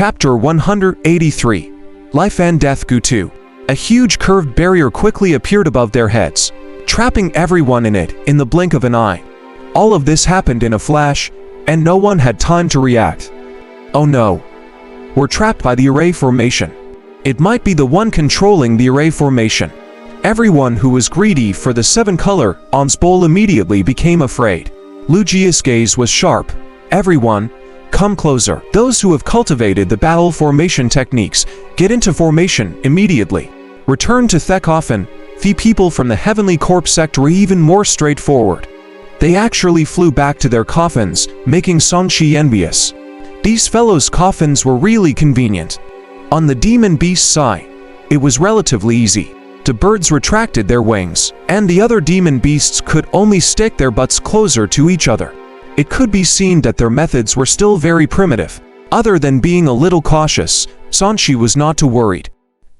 Chapter 183 Life and Death Goo 2. A huge curved barrier quickly appeared above their heads, trapping everyone in it in the blink of an eye. All of this happened in a flash, and no one had time to react. Oh no. We're trapped by the array formation. It might be the one controlling the array formation. Everyone who was greedy for the 7-color alms bowl immediately became afraid. Lugia's gaze was sharp. Everyone, come closer. Those who have cultivated the battle formation techniques, get into formation immediately. Return to Thekofan. The people from the Heavenly Corpse sector were even more straightforward. They actually flew back to their coffins, making Songqi envious. These fellows' coffins were really convenient. On the demon beast side, it was relatively easy. The birds retracted their wings, and the other demon beasts could only stick their butts closer to each other. It could be seen that their methods were still very primitive. Other than being a little cautious, Songqi was not too worried.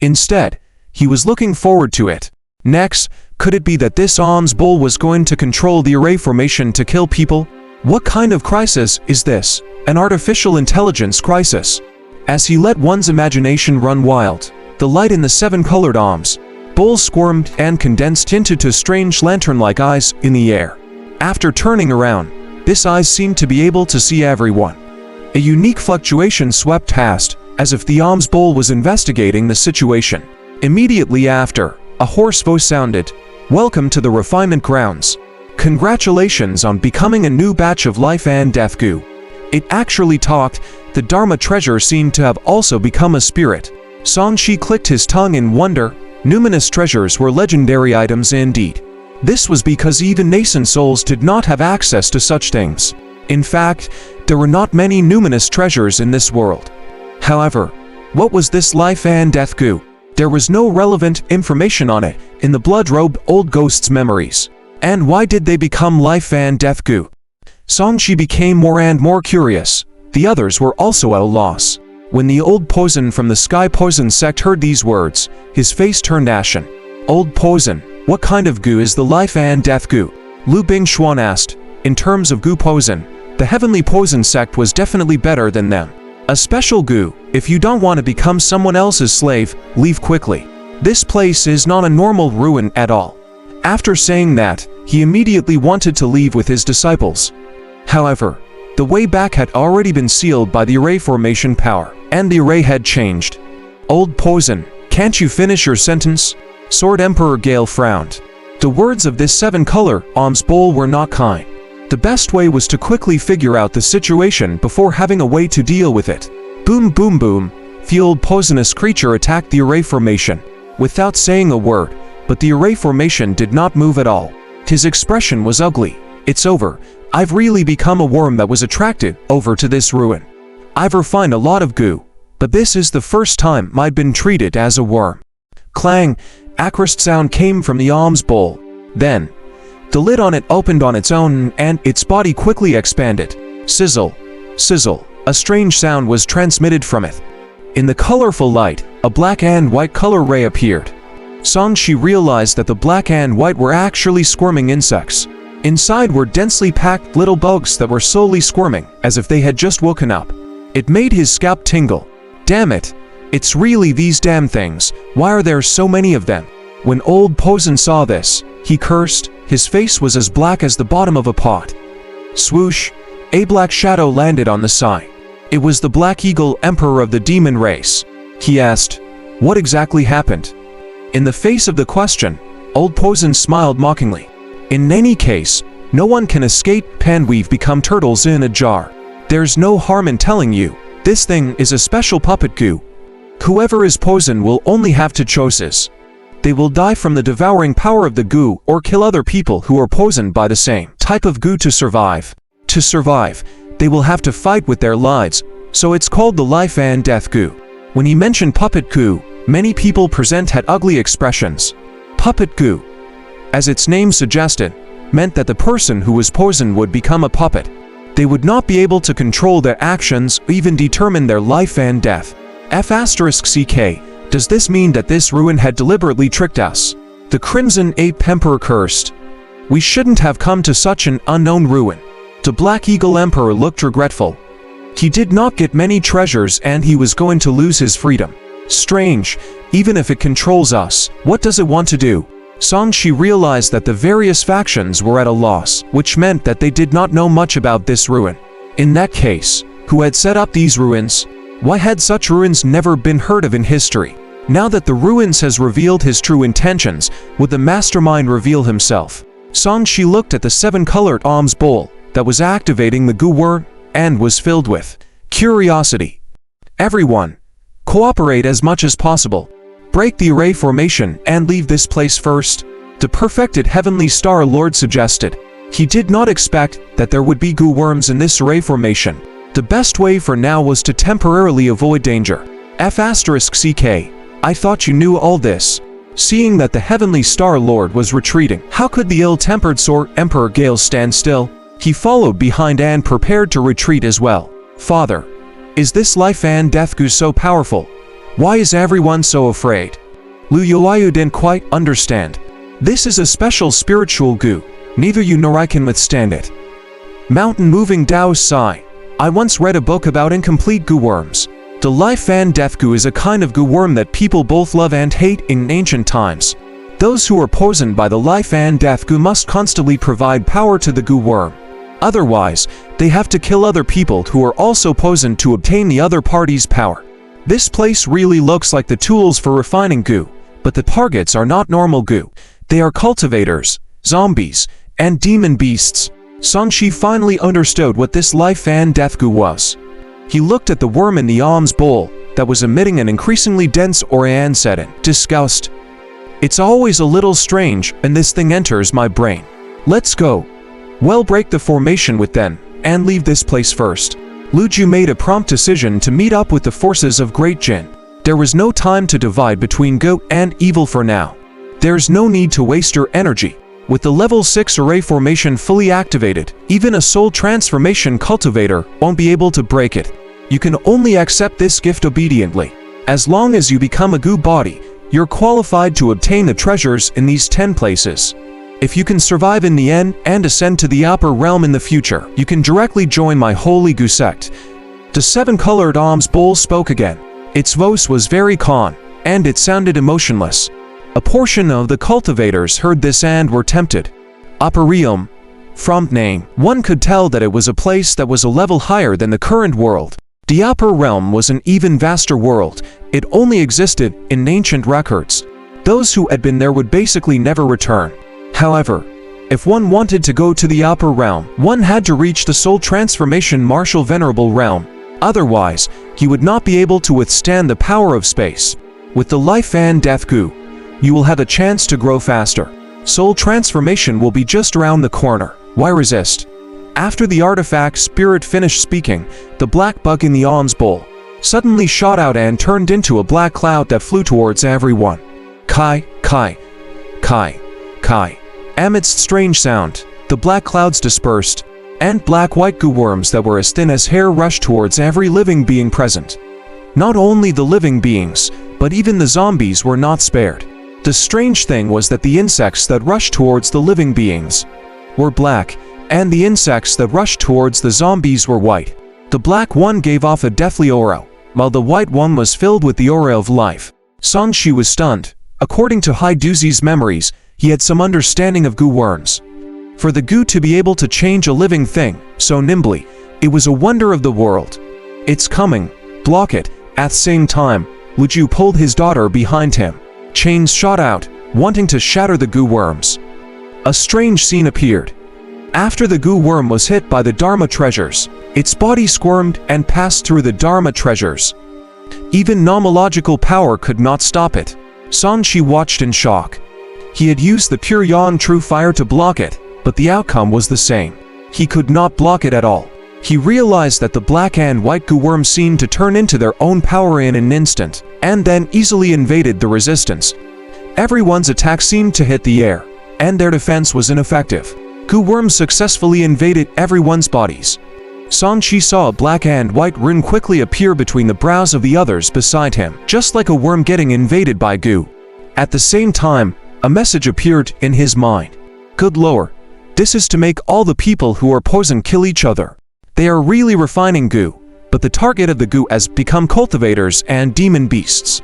Instead, he was looking forward to it. Next, could it be that this alms bowl was going to control the array formation to kill people? What kind of crisis is this? An artificial intelligence crisis. As he let one's imagination run wild, the light in the 7-colored alms bowl squirmed and condensed into two strange lantern-like eyes in the air. After turning around, this eyes seemed to be able to see everyone. A unique fluctuation swept past, as if the alms bowl was investigating the situation. Immediately after, a hoarse voice sounded, "Welcome to the refinement grounds. Congratulations on becoming a new batch of life and death goo." It actually talked. The Dharma treasure seemed to have also become a spirit. Songqi clicked his tongue in wonder. Numinous treasures were legendary items indeed. This was because even nascent souls did not have access to such things. In fact, there were not many numinous treasures in this world. However, what was this life and death goo? There was no relevant information on it in the blood-robed old ghost's memories. And why did they become life and death goo? Songqi became more and more curious. The others were also at a loss. When the old poison from the Sky Poison sect heard these words, his face turned ashen. Old poison. What kind of goo is the life and death goo? Lu Bingxuan asked. In terms of goo poison, the Heavenly Poison sect was definitely better than them. A special goo. If you don't want to become someone else's slave, leave quickly. This place is not a normal ruin at all. After saying that, he immediately wanted to leave with his disciples. However, the way back had already been sealed by the array formation power, and the array had changed. Old poison, can't you finish your sentence? Sword Emperor Gale frowned. The words of this 7-color alms bowl were not kind. The best way was to quickly figure out the situation before having a way to deal with it. Boom boom boom, the old poisonous creature attacked the array formation, without saying a word, but the array formation did not move at all. His expression was ugly. It's over. I've really become a worm that was attracted over to this ruin. I've refined a lot of goo, but this is the first time I've been treated as a worm. Clang, acrid sound came from the alms bowl. Then, the lid on it opened on its own and its body quickly expanded. Sizzle, sizzle, a strange sound was transmitted from it. In the colorful light, a black and white color ray appeared. Songqi realized that the black and white were actually squirming insects. Inside were densely packed little bugs that were slowly squirming, as if they had just woken up. It made his scalp tingle. Damn it! It's really these damn things. Why are there so many of them? When old poison saw this, he cursed. His face was as black as the bottom of a pot. Swoosh! A black shadow landed on the side. It was the Black Eagle Emperor of the demon race. He asked, "What exactly happened?" In the face of the question, old poison smiled mockingly. In any case, no one can escape. We've become turtles in a jar. There's no harm in telling you, this thing is a special puppet goo. Whoever is poison will only have two choices. They will die from the devouring power of the goo or kill other people who are poisoned by the same type of goo to survive. To survive, they will have to fight with their lives, so it's called the life and death goo. When he mentioned puppet goo, many people present had ugly expressions. Puppet goo, as its name suggested, meant that the person who was poisoned would become a puppet. They would not be able to control their actions or even determine their life and death. F***ck, does this mean that this ruin had deliberately tricked us? The Crimson Ape Emperor cursed. We shouldn't have come to such an unknown ruin. The Black Eagle Emperor looked regretful. He did not get many treasures and he was going to lose his freedom. Strange, even if it controls us, what does it want to do? Songshi realized that the various factions were at a loss, which meant that they did not know much about this ruin. In that case, who had set up these ruins? Why had such ruins never been heard of in history? Now that the ruins has revealed his true intentions, would the mastermind reveal himself? Songshi looked at the 7-colored alms bowl that was activating the goo worm and was filled with curiosity. Everyone, cooperate as much as possible. Break the array formation and leave this place first, the perfected Heavenly Star Lord suggested. He did not expect that there would be goo worms in this array formation. The best way for now was to temporarily avoid danger. F***CK, I thought you knew all this. Seeing that the Heavenly Star Lord was retreating, how could the ill-tempered Emperor Gale stand still? He followed behind and prepared to retreat as well. Father, is this life and death goo so powerful? Why is everyone so afraid? Lu Yuayu didn't quite understand. This is a special spiritual goo. Neither you nor I can withstand it. Mountain moving Taoist sigh. I once read a book about incomplete goo worms. The life and death goo is a kind of goo worm that people both love and hate in ancient times. Those who are poisoned by the life and death goo must constantly provide power to the goo worm. Otherwise, they have to kill other people who are also poisoned to obtain the other party's power. This place really looks like the tools for refining goo, but the targets are not normal goo. They are cultivators, zombies, and demon beasts. Songshi finally understood what this life and death goo was. He looked at the worm in the alms bowl that was emitting an increasingly dense aura and said in disgust, "It's always a little strange and this thing enters my brain. Let's go. Well, break the formation with them and leave this place first." Luju made a prompt decision to meet up with the forces of Great Jin. There was no time to divide between good and evil for now. There's no need to waste your energy. With the level 6 array formation fully activated, even a soul transformation cultivator won't be able to break it. You can only accept this gift obediently. As long as you become a goo body, you're qualified to obtain the treasures in these 10 places. If you can survive in the end and ascend to the upper realm in the future, you can directly join my holy goo sect. The 7-colored alms bowl spoke again. Its voice was very calm, and it sounded emotionless. A portion of the cultivators heard this and were tempted. Upper realm. From name, one could tell that it was a place that was a level higher than the current world. The upper realm was an even vaster world. It only existed in ancient records. Those who had been there would basically never return. However, if one wanted to go to the upper realm, one had to reach the soul transformation martial venerable realm. Otherwise, he would not be able to withstand the power of space. With the life and death goo, you will have a chance to grow faster. Soul transformation will be just around the corner. Why resist? After the artifact spirit finished speaking, the black bug in the alms bowl suddenly shot out and turned into a black cloud that flew towards everyone. Kai, Kai, Kai, Kai. Amidst strange sound, the black clouds dispersed, and black-white goo worms that were as thin as hair rushed towards every living being present. Not only the living beings, but even the zombies were not spared. The strange thing was that the insects that rushed towards the living beings were black, and the insects that rushed towards the zombies were white. The black one gave off a deathly aura, while the white one was filled with the aura of life. Songshi was stunned. According to Haiduzi's memories, he had some understanding of goo worms. For the goo to be able to change a living thing so nimbly, it was a wonder of the world. It's coming, block it. At the same time, Luju pulled his daughter behind him. Chains shot out, wanting to shatter the goo worms. A strange scene appeared. After the goo worm was hit by the Dharma treasures, its body squirmed and passed through the Dharma treasures. Even nomological power could not stop it. Songshi watched in shock. He had used the pure yang true fire to block it, but the outcome was the same. He could not block it at all. He realized that the black and white goo worms seemed to turn into their own power in an instant, and then easily invaded the resistance. Everyone's attack seemed to hit the air, and their defense was ineffective. Goo worms successfully invaded everyone's bodies. Songshi saw a black and white rune quickly appear between the brows of the others beside him, just like a worm getting invaded by goo. At the same time, a message appeared in his mind. Good lord, this is to make all the people who are poisoned kill each other. They are really refining goo. but the target of the goo has become cultivators and demon beasts.